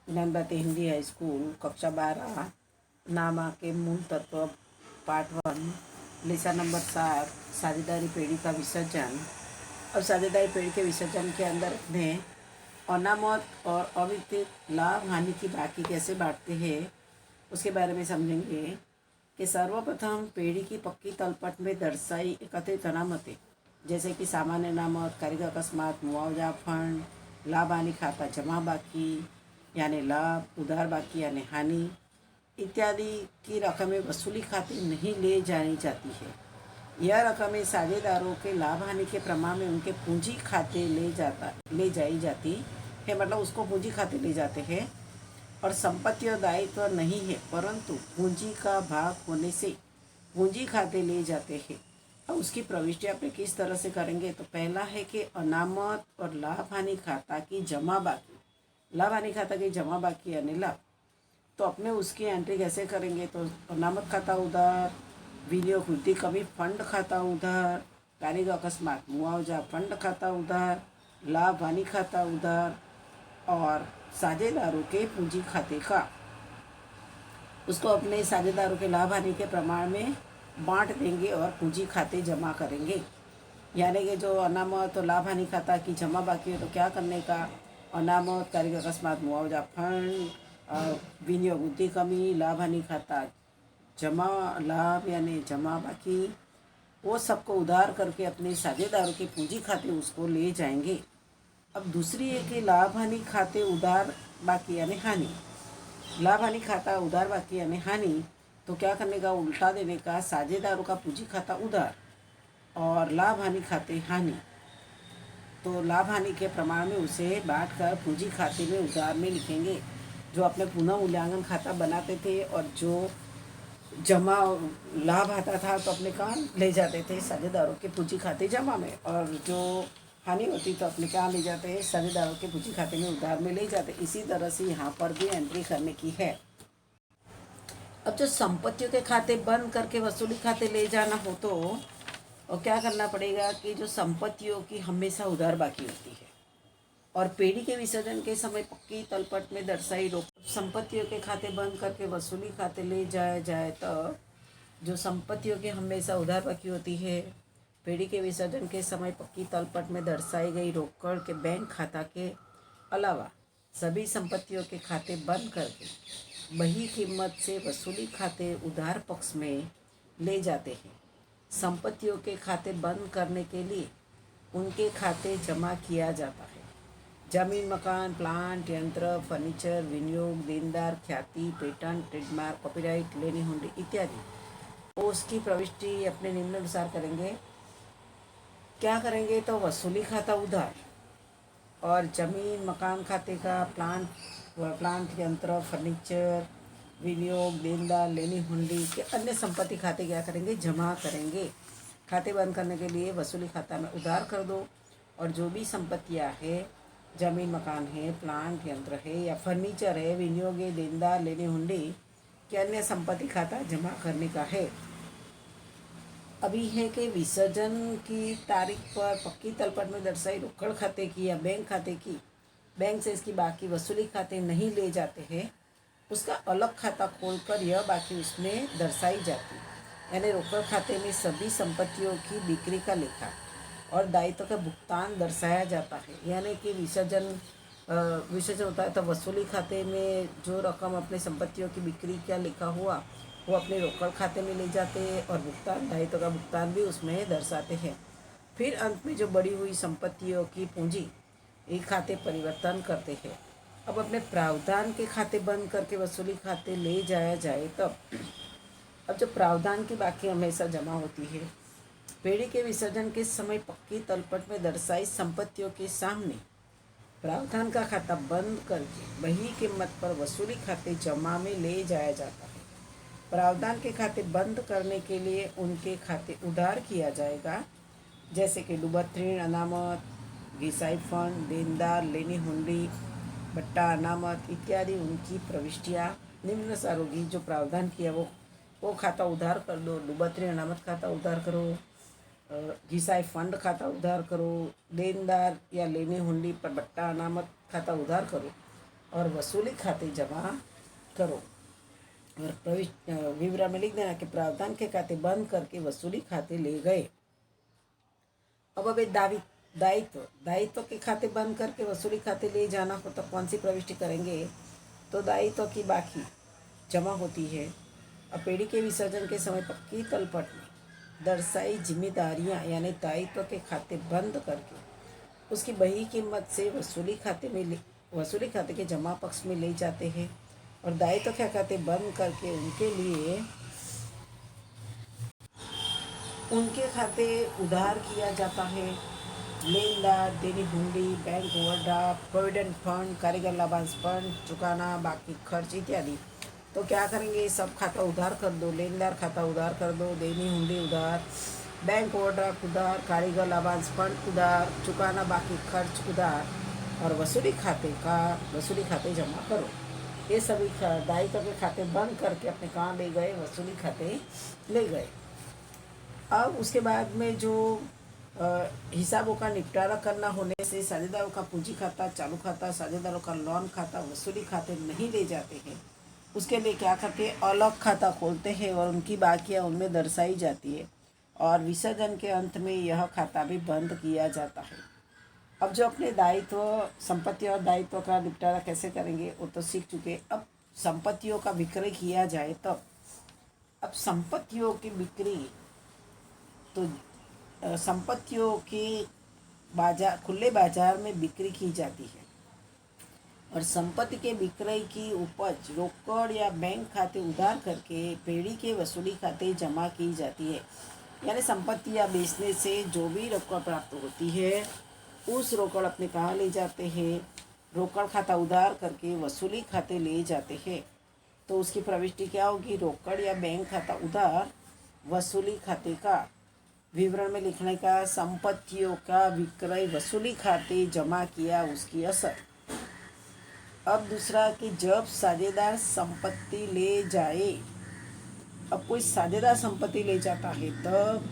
Gyan Bharti Hindi high school कक्षा 12 नामा के मूल तत्व पार्ट 1 लेसन नंबर 7 साझेदारी पेड़ी का विसर्जन। अब साझेदारी पेड़ी के विसर्जन के अंदर अपने अनामत और अवितरित लाभ हानि की बाकी कैसे बांटते हैं उसके बारे में समझेंगे कि सर्वप्रथम पेड़ी की पक्की तलपट में दर्शाई एकत्रित अनामतें जैसे कि सामान्य अनामत, कारीगर अकस्मात, मुआवजा फंड, लाभ हानि खाता जमा बाकी यानी लाभ, उधार बाकी यानी हानि इत्यादि की रकमें वसूली खाते नहीं ले जानी जाती है। यह रकमें साझेदारों के लाभ हानि के प्रमाण में उनके पूंजी खाते ले जाई जाती है, मतलब उसको पूंजी खाते ले जाते हैं और संपत्ति और दायित्व नहीं है परंतु पूंजी का भाग होने से पूंजी खाते ले जाते हैं। अब उसकी प्रविष्टि अपने किस तरह से करेंगे तो पहला है कि अनामत और लाभ हानि खाता की जमा बाकी, लाभ हानि खाता की जमा बाकी यानी लाभ, तो अपने उसकी एंट्री कैसे करेंगे तो अनामत खाता उधार, विनियोग वृद्धि कमी फंड खाता उधार, कारीगर अकस्मात मुआवजा फंड खाता उधार, लाभ हानि खाता उधार और साझेदारों के पूंजी खाते का उसको अपने साझेदारों के लाभ हानि के प्रमाण में बांट देंगे और पूंजी खाते जमा करेंगे। यानी कि जो अनामत और लाभ हानि खाता की जमा बाकी है तो क्या करने का, अनामत कारीगर अकस्मात मुआवजा फंड, विनियोग वृद्धि कमी, लाभ हानि खाता जमा लाभ यानी जमा बाकी, वो सबको उधार करके अपने साझेदारों के पूंजी खाते उसको ले जाएंगे। अब दूसरी है कि लाभ हानि खाते उधार बाकी यानी हानि, लाभ हानि खाता उधार बाकी यानी हानि, तो क्या करने का, उल्टा देने का, साझेदारों का पूंजी खाता उधार और लाभ हानि खाते हानि, तो लाभ हानि के प्रमाण में उसे बांट कर पूंजी खाते में उधार में लिखेंगे। जो अपने पुनः मूल्यांकन खाता बनाते थे और जो जमा लाभ आता था तो अपने कहाँ ले जाते थे, साझेदारों के पूंजी खाते जमा में, और जो हानि होती तो अपने कहाँ ले जाते हैं, साझेदारों के पूंजी खाते में उधार में ले जाते। इसी तरह से यहाँ पर भी एंट्री करने की है। अब जो संपत्तियों के खाते बंद करके वसूली खाते ले जाना हो तो और क्या करना पड़ेगा कि जो संपत्तियों की हमेशा उधार बाकी होती है और पेड़ी के विसर्जन के समय पक्की तलपट में दर्शाई रोक संपत्तियों के खाते बंद करके वसूली खाते ले जाया जाए तो जो संपत्तियों की हमेशा उधार बाकी होती है, पेड़ी के विसर्जन के समय पक्की तलपट में दर्शाई गई रोकड़ के बैंक खाता के अलावा सभी संपत्तियों के खाते बंद करके वही कीमत से वसूली खाते उधार पक्ष में ले जाते हैं। संपत्तियों के खाते बंद करने के लिए उनके खाते जमा किया जाता है। जमीन, मकान, प्लांट, यंत्र, फर्नीचर, विनियोग, देनदार, ख्याति, पेटेंट, ट्रेडमार्क, कॉपीराइट, लेनी हुंडी इत्यादि, वो उसकी प्रविष्टि अपने निम्नानुसार करेंगे। क्या करेंगे तो वसूली खाता उधार और जमीन मकान खाते का प्लांट यंत्र फर्नीचर विनियोग देनदार लेनी हुंडी के अन्य संपत्ति खाते क्या करेंगे, जमा करेंगे। खाते बंद करने के लिए वसूली खाता में उधार कर दो और जो भी संपत्तियां है, जमीन मकान है, प्लांट यंत्र है या फर्नीचर है, विनियोग है, देनदार लेनी हुंडी के अन्य संपत्ति खाता जमा करने का है। अभी है कि विसर्जन की तारीख पर पक्की तलपट में दर्शाई रोकड़ खाते की या बैंक खाते की, बैंक से इसकी बाकी वसूली खाते नहीं ले जाते हैं, उसका अलग खाता खोलकर यह बाकी उसमें दर्शाई जाती है। यानी रोकड़ खाते में सभी संपत्तियों की बिक्री का लेखा और दायित्व का भुगतान दर्शाया जाता है। यानी कि विसर्जन होता है तो वसूली खाते में जो रकम अपने संपत्तियों की बिक्री का लिखा हुआ वो अपने रोकड़ खाते में ले जाते हैं और भुगतान दायित्व का भुगतान भी उसमें दर्शाते हैं। फिर अंत में जो बढ़ी हुई संपत्तियों की पूंजी एक खाते परिवर्तन करते हैं। अब अपने प्रावधान के खाते बंद करके वसूली खाते ले जाया जाए तब अब जो प्रावधान की बाकी हमेशा जमा होती है, पेड़ी के विसर्जन के समय पक्की तलपट में दर्शाई संपत्तियों के सामने प्रावधान का खाता बंद करके वही कीमत पर वसूली खाते जमा में ले जाया जाता है। प्रावधान के खाते बंद करने के लिए उनके खाते उधार किया जाएगा, जैसे कि डूबत ऋण अनामत, घिसाई फंड, देनदार लेनी हुंडी, बट्टा अनामत इत्यादि उनकी प्रविष्टियाँ निम्नानुसार होगी। जो प्रावधान किया वो खाता उधार कर दो, डूबत ऋण अनामत खाता उधार करो, घिसाई फंड खाता उधार करो, देनदार या लेनी हुंडी पर बट्टा अनामत खाता उधार करो और वसूली खाते जमा करो। और प्रविष्ट विवरण में लिख देना कि प्रावधान के खाते बंद करके वसूली खाते ले गए। अब दायित्व दायित्व के खाते बंद करके वसूली खाते ले जाना हो तो कौन सी प्रविष्टि करेंगे? तो दायित्व की बाकी जमा होती है। अब पेड़ी के विसर्जन के समय पक्की तलपट में दर्शाई जिम्मेदारियां यानी दायित्व के खाते बंद करके उसकी बही कीमत से वसूली खाते के जमा पक्ष में ले जाते हैं। और दायित्व के खाते बंद करके उनके खाते उधार किया जाता है। लेनदार, देनी हुंडी, बैंक ओवरड्राफ्ट, प्रोविडेंट फंड, कारीगर लाभांश फंड, चुकाना, बाकी खर्च इत्यादि। तो क्या करेंगे? सब खाता उधार कर दो। लेनदार खाता उधार कर दो, देनी हुंडी उधार, बैंक ओवरड्राफ्ट उधार, कारीगर लाभांश फंड उधार, चुकाना बाकी खर्च उधार, और वसूली खाते जमा करो। ये सभी दायित्व के खाते बंद करके अपने कहाँ ले गए? वसूली खाते ले गए। अब उसके बाद में जो हिसाबों का निपटारा करना होने से साझेदारों का पूंजी खाता, चालू खाता, साझेदारों का लोन खाता वसूली खाते नहीं ले जाते हैं। उसके लिए क्या करते हैं? अलग खाता खोलते हैं और उनकी बाकियां उनमें दर्शाई जाती है और विसर्जन के अंत में यह खाता भी बंद किया जाता है। अब जो अपने संपत्ति और दायित्व का निपटारा कैसे करेंगे वो तो सीख चुके। अब संपत्तियों का विक्रय किया जाए तब अब संपत्तियों की बिक्री तो संपत्तियों की खुले बाजार में बिक्री की जाती है और संपत्ति के विक्रय की उपज रोकड़ या बैंक खाते उधार करके पेड़ी के वसूली खाते जमा की जाती है। यानी संपत्ति या बेचने से जो भी रोकड़ प्राप्त होती है उस रोकड़ अपने कहाँ ले जाते हैं? रोकड़ खाता उधार करके वसूली खाते ले जाते हैं। तो उसकी प्रविष्टि क्या होगी? रोकड़ या बैंक खाता उधार वसूली खाते का विवरण में लिखने का, संपत्तियों का विक्रय वसूली खाते जमा किया उसकी असर। अब दूसरा कि जब साझेदार संपत्ति ले जाए, अब कोई साझेदार संपत्ति ले जाता है तब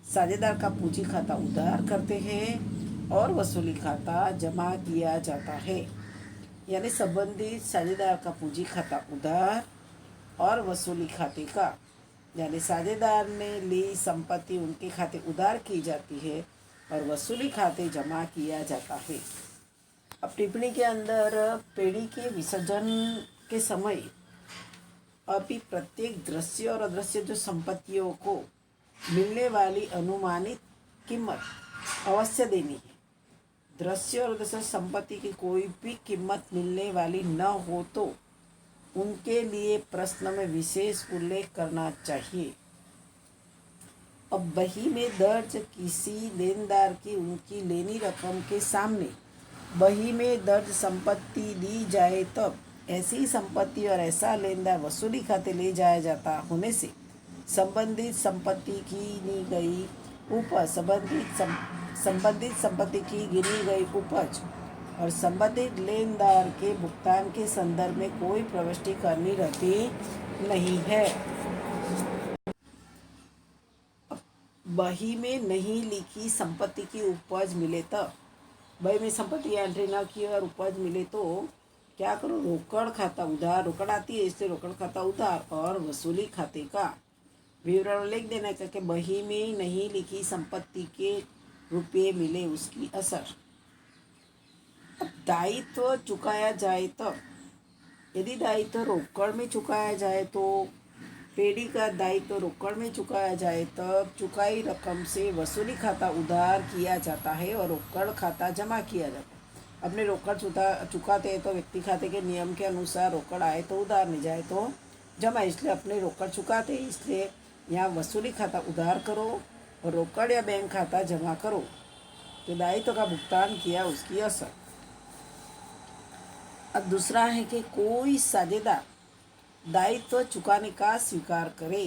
साझेदार का पूंजी खाता उधार करते हैं और वसूली खाता जमा किया जाता है। यानी संबंधित साझेदार का पूंजी खाता उधार और वसूली खाते का, यानी साझेदार ने ली संपत्ति उनके खाते उधार की जाती है और वसूली खाते जमा किया जाता है। अब टिप्पणी के अंदर पेड़ी के विसर्जन के समय अभी प्रत्येक दृश्य और अदृश्य जो संपत्तियों को मिलने वाली अनुमानित कीमत अवश्य देनी है। दृश्य और अदृश्य संपत्ति की कोई भी कीमत मिलने वाली न हो तो उनके लिए प्रश्न में विशेष उल्लेख करना चाहिए। अब बही में दर्ज किसी लेनदार की उनकी लेनी रकम के सामने बही में दर्ज संपत्ति दी जाए तब ऐसी संपत्ति और ऐसा लेनदार वसूली खाते ले जाया जाता होने से संबंधित संपत्ति संपत्ति की गिनी गई उपज और संबंधित लेनदार के भुगतान के संदर्भ में कोई प्रविष्टि करनी रहती नहीं है। बही में नहीं लिखी संपत्ति की उपज मिले तब बही में संपत्ति एंट्री न की और उपज मिले तो क्या करो? रोकड़ खाता उधार, रोकड़ आती है इसलिए रोकड़ खाता उधार और वसूली खाते का विवरण लिख देना करके बही में नहीं लिखी संपत्ति के रुपये मिले उसकी असर। अब दायित्व चुकाया जाए तब यदि दायित्व रोकड़ में चुकाया जाए तो पेड़ी का दायित्व रोकड़ में चुकाया जाए तब चुकाई रकम से वसूली खाता उधार किया जाता है और रोकड़ खाता जमा किया जाता है। अपने रोकड़ चुकाते हैं तो व्यक्ति खाते के नियम के अनुसार रोकड़ आए तो उधार, नहीं जाए तो जमा, इसलिए अपने रोकड़ चुकाते हैं, इसलिए यहाँ वसूली खाता उधार करो और रोकड़ या बैंक खाता जमा करो। तो दायित्व का भुगतान किया उसकी असर। अब दूसरा है कि कोई साझेदार दायित्व चुकाने का स्वीकार करे।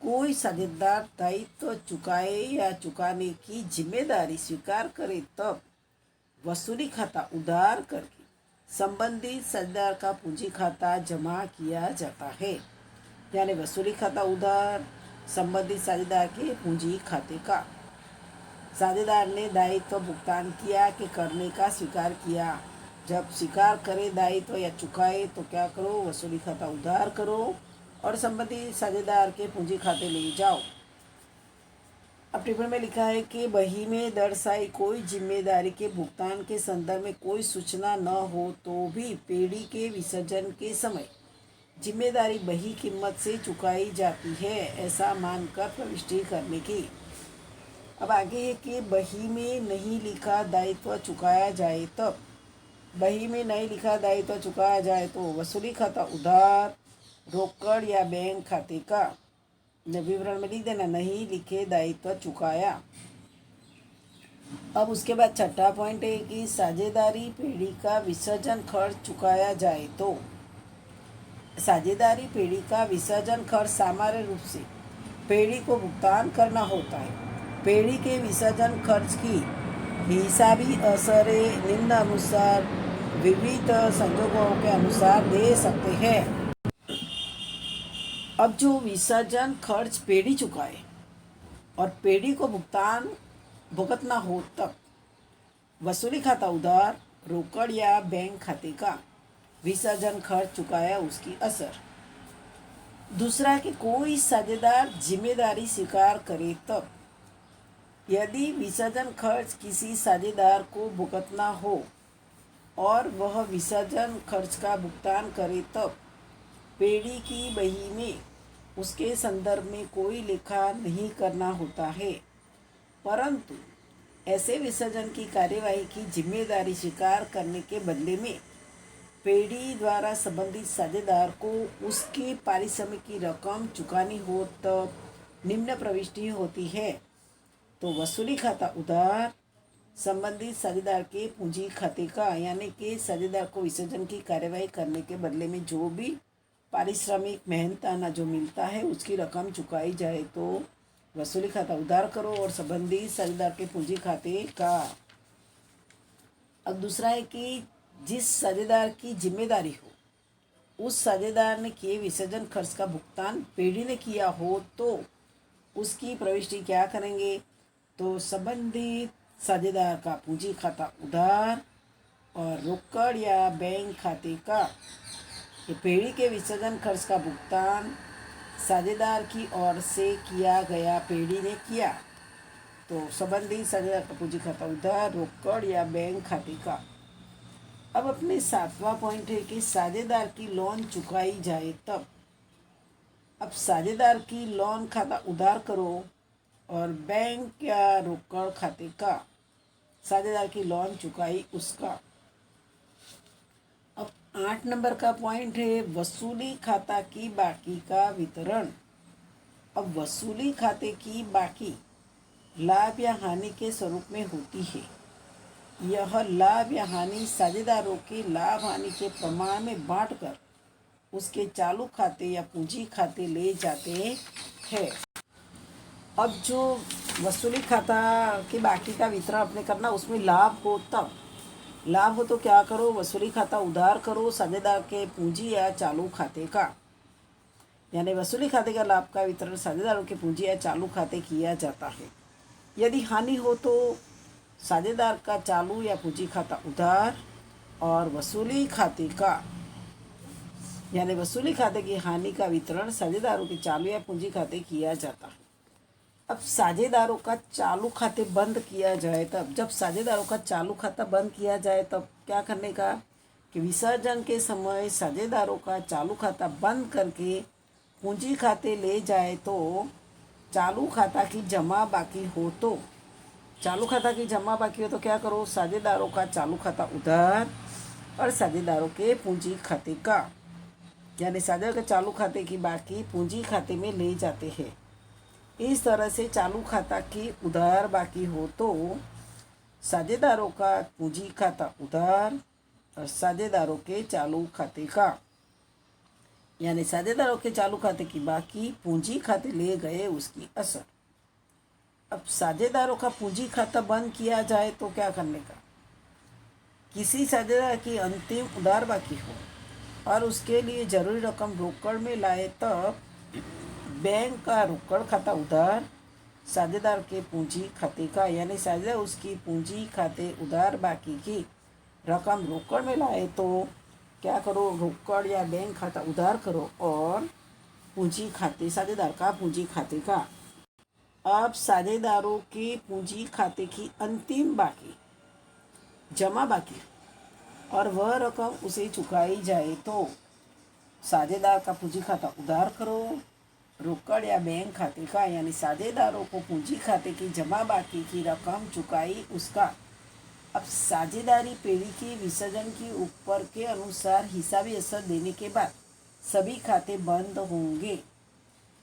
कोई साझेदार दायित्व चुकाए या चुकाने की जिम्मेदारी स्वीकार करे तब वसूली खाता उधार करके संबंधित साझेदार का पूंजी खाता जमा किया जाता है। यानी वसूली खाता उधार संबंधित साझेदार के पूंजी खाते का। साझेदार ने दायित्व भुगतान किया कि करने का स्वीकार किया जब स्वीकार करे दायित्व या चुकाए तो क्या करो, वसूली खाता उधार करो और संबंधित साझेदार के पूंजी खाते ले जाओ। अब टिप्पणी में लिखा है कि बही में दर्शाई कोई जिम्मेदारी के भुगतान के संदर्भ में कोई सूचना न हो तो भी पेड़ी के विसर्जन के समय जिम्मेदारी बही कीमत से चुकाई जाती है, ऐसा मानकर प्रविष्टि करने की। अब आगे है कि बही में नहीं लिखा दायित्व चुकाया जाए तब, बही में नहीं लिखा दायित्व चुकाया जाए तो वसूली खाता उधार, रोकड़ या बैंक खाते का विवरण में लिख देना, नहीं लिखे दायित्व चुकाया। अब उसके बाद छठा पॉइंट है कि साझेदारी पेड़ी का विसर्जन खर्च चुकाया जाए तो, साझेदारी पेड़ी का विसर्जन खर्च सामान्य रूप से पेड़ी को भुगतान करना होता है। पेड़ी के विसर्जन खर्च की हिसाबी असरें निम्नानुसार विविध संजोगों के अनुसार दे सकते हैं। अब जो विसर्जन खर्च पेड़ी चुकाए और पेड़ी को भुगतना हो तब वसूली खाता उधार, रोकड़ या बैंक खाते का विसर्जन खर्च चुकाया उसकी असर। दूसरा कि कोई साझेदार जिम्मेदारी स्वीकार करे तब, यदि विसर्जन खर्च किसी साझेदार को भुगतना हो और वह विसर्जन खर्च का भुगतान करे तब पेड़ी की बही में उसके संदर्भ में कोई लेखा नहीं करना होता है, परंतु ऐसे विसर्जन की कार्यवाही की जिम्मेदारी स्वीकार करने के बदले में पेड़ी द्वारा संबंधित साझेदार को उसके पारिश्रमिक की रकम चुकानी हो तब निम्न प्रविष्टि होती है। तो वसूली खाता उधार, संबंधित साझेदार के पूंजी खाते का, यानी कि साझेदार को विसर्जन की कार्यवाही करने के बदले में जो भी पारिश्रमिक मेहनताना जो मिलता है उसकी रकम चुकाई जाए तो वसूली खाता उधार करो और संबंधित साझेदार के पूंजी खाते का। अब दूसरा है कि जिस साझेदार की जिम्मेदारी हो उस साझेदार ने किए विसर्जन खर्च का भुगतान पेड़ी ने किया हो तो उसकी प्रविष्टि क्या करेंगे, तो संबंधित साझेदार का पूंजी खाता उधार और रोकड़ या बैंक खाते का पेड़ी के विसर्जन खर्च का भुगतान साझेदार की ओर से किया गया, पेड़ी ने किया तो संबंधित साझेदार का पूंजी खाता उधार, रोकड़ या बैंक खाते का। अब अपने सातवां पॉइंट है कि साझेदार की लोन चुकाई जाए तब। अब साझेदार की लोन खाता उधार करो और बैंक या रोकड़ खाते का साझेदार की लोन चुकाई उसका। अब 8 नंबर का पॉइंट है वसूली खाता की बाकी का वितरण। अब वसूली खाते की बाकी लाभ या हानि के स्वरूप में होती है। यह लाभ या हानि साझेदारों के लाभ हानि के प्रमाण में बांटकर उसके चालू खाते या पूंजी खाते ले जाते हैं। अब जो वसूली खाता के बाकी का वितरण अपने करना, उसमें लाभ हो तब, लाभ हो तो क्या करो, वसूली खाता उधार करो साझेदार के पूंजी या चालू खाते का, यानी वसूली खाते का लाभ का वितरण साझेदारों के पूंजी या चालू खाते किया जाता है। यदि हानि हो तो साझेदार का चालू या पूंजी खाता उधार और वसूली खाते का, यानी वसूली खाते की हानि का वितरण साझेदारों के चालू या पूंजी खाते किया जाता है। अब साझेदारों का चालू खाते बंद किया जाए तब, जब साझेदारों का चालू खाता बंद किया जाए तब क्या करने का, कि विसर्जन के समय साझेदारों का चालू खाता बंद करके पूंजी खाते ले जाए तो चालू खाता की जमा बाकी हो तो, चालू खाता की जमा बाकी हो तो क्या करो, साझेदारों का चालू खाता उधार और साझेदारों के पूंजी खाते का, यानी साझेदार के चालू खाते की बाकी पूंजी खाते में ले जाते हैं। इस तरह से चालू खाता की उधार बाकी हो तो साझेदारों का पूंजी खाता उधार और साझेदारों के चालू खाते का, यानी साझेदारों के चालू खाते की बाकी पूंजी खाते ले गए उसकी असर। अब साझेदारों का पूंजी खाता बंद किया जाए तो क्या करने का, किसी साझेदार की अंतिम उधार बाकी हो और उसके लिए जरूरी रकम रोकड़ में लाए तब बैंक का रोकड़ खाता उधार साझेदार के पूंजी खाते का, यानी साझेदार उसकी पूंजी खाते उधार बाकी की रकम रोकड़ में लाए तो क्या करो, रोकड़ या बैंक खाता उधार करो और पूंजी खाते साझेदार का पूंजी खाते का। अब साझेदारों के पूंजी खाते की अंतिम बाकी जमा बाकी और वह रकम उसे चुकाई जाए तो साझेदार का पूंजी खाता उधार करो, रोकड़ या बैंक खाते का, यानी साझेदारों को पूंजी खाते की जमा बाकी की रकम चुकाई उसका। अब साझेदारी पेढ़ी के विसर्जन की ऊपर के अनुसार हिसाबी असर देने के बाद सभी खाते बंद होंगे,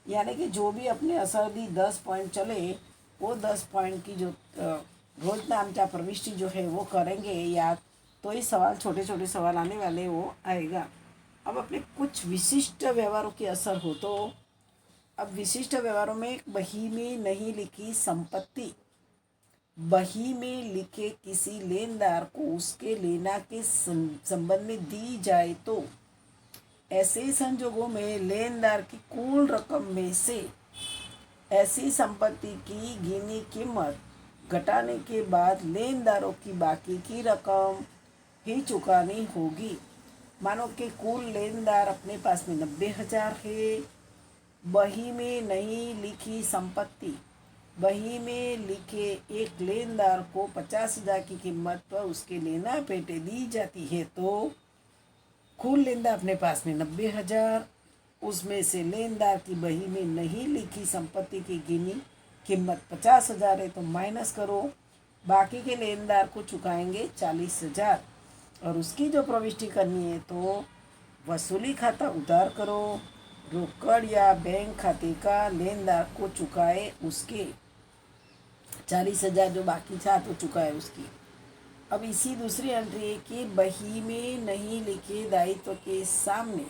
यानी कि जो भी अपने असर दी 10 पॉइंट चले वो 10 पॉइंट की जो रोजना आमच्या प्रविष्टि जो है वो करेंगे याद, तो ये सवाल छोटे छोटे सवाल आने वाले वो आएगा। अब अपने कुछ विशिष्ट व्यवहारों की असर हो तो अब विशिष्ट व्यवहारों में बही में नहीं लिखी संपत्ति बही में लिखे किसी लेनदार को उसके लेना के संबंध में दी जाए तो ऐसे संजोगों में लेनदार की कुल रकम में से ऐसी संपत्ति की गिनी कीमत घटाने के बाद लेनदारों की बाकी की रकम ही चुकानी होगी। मानो कि कुल लेनदार अपने पास में 90,000 है, बही में नहीं लिखी संपत्ति बही में लिखे एक लेनदार को 50,000 की कीमत पर उसके लेना पेटे दी जाती है तो कुल लेनदार अपने पास में 90,000, उसमें से लेनदार की बही में नहीं लिखी संपत्ति की गिनी कीमत 50,000 है तो माइनस करो, बाकी के लेनदार को चुकाएंगे 40,000 और उसकी जो प्रविष्टि करनी है तो वसूली खाता उधार करो, रोकड़ या बैंक खाते का लेनदार को चुकाए उसके 40,000 जो बाकी था तो चुकाए उसकी। अब इसी दूसरी एंट्री है कि बही में नहीं लिखे दायित्व के सामने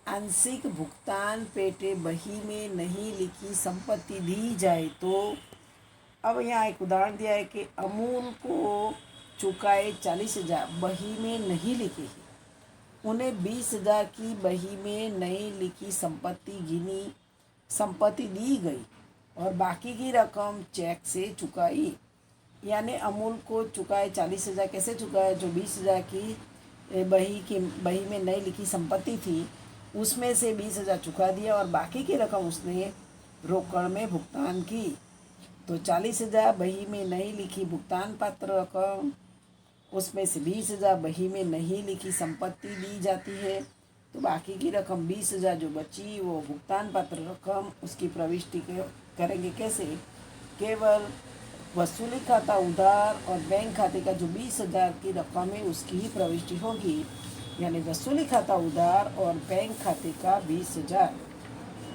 आंशिक भुगतान पेटे बही में नहीं लिखी संपत्ति दी जाए तो अब यहाँ एक उदाहरण दिया है कि अमूल को चुकाए 40,000 बही में नहीं लिखे है, उन्हें 20,000 की बही में नहीं लिखी संपत्ति दी गई और बाकी की रकम चेक से चुकाई, यानी अमूल को चुकाए 40,000 कैसे चुकाए, जो 20,000 की बही में नहीं लिखी संपत्ति थी उसमें से 20,000 चुका दिया और बाकी की रकम उसने रोकड़ में भुगतान की। तो 40,000 बही में नहीं लिखी भुगतान पात्र रकम, उसमें से 20,000 बही में नहीं लिखी संपत्ति दी जाती है, तो बाकी की रकम 20,000 जो बची वो भुगतान पात्र रकम उसकी प्रविष्टि करेंगे कैसे, केवल वसूली खाता उधार और बैंक खाते का जो 20,000 की रकम है उसकी ही प्रविष्टि होगी, यानी वसूली खाता उधार और बैंक खाते का 20,000।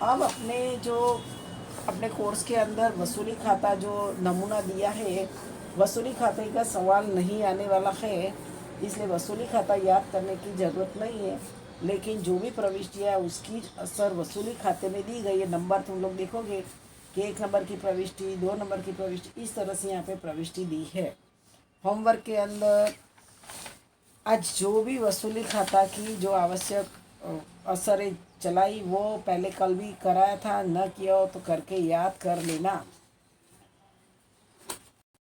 अब अपने कोर्स के अंदर वसूली खाता जो नमूना दिया है, वसूली खाते का सवाल नहीं आने वाला है, इसलिए वसूली खाता याद करने की ज़रूरत नहीं है, लेकिन जो भी प्रविष्टियाँ उसकी असर वसूली खाते में दी गई है। नंबर तुम लोग देखोगे कि 1 नंबर की प्रविष्टि, 2 नंबर की प्रविष्टि, इस तरह से यहाँ पे प्रविष्टि दी है। होमवर्क के अंदर आज जो भी वसूली खाता की जो आवश्यक असरें चलाई वो पहले कल भी कराया था, न किया हो तो करके याद कर लेना।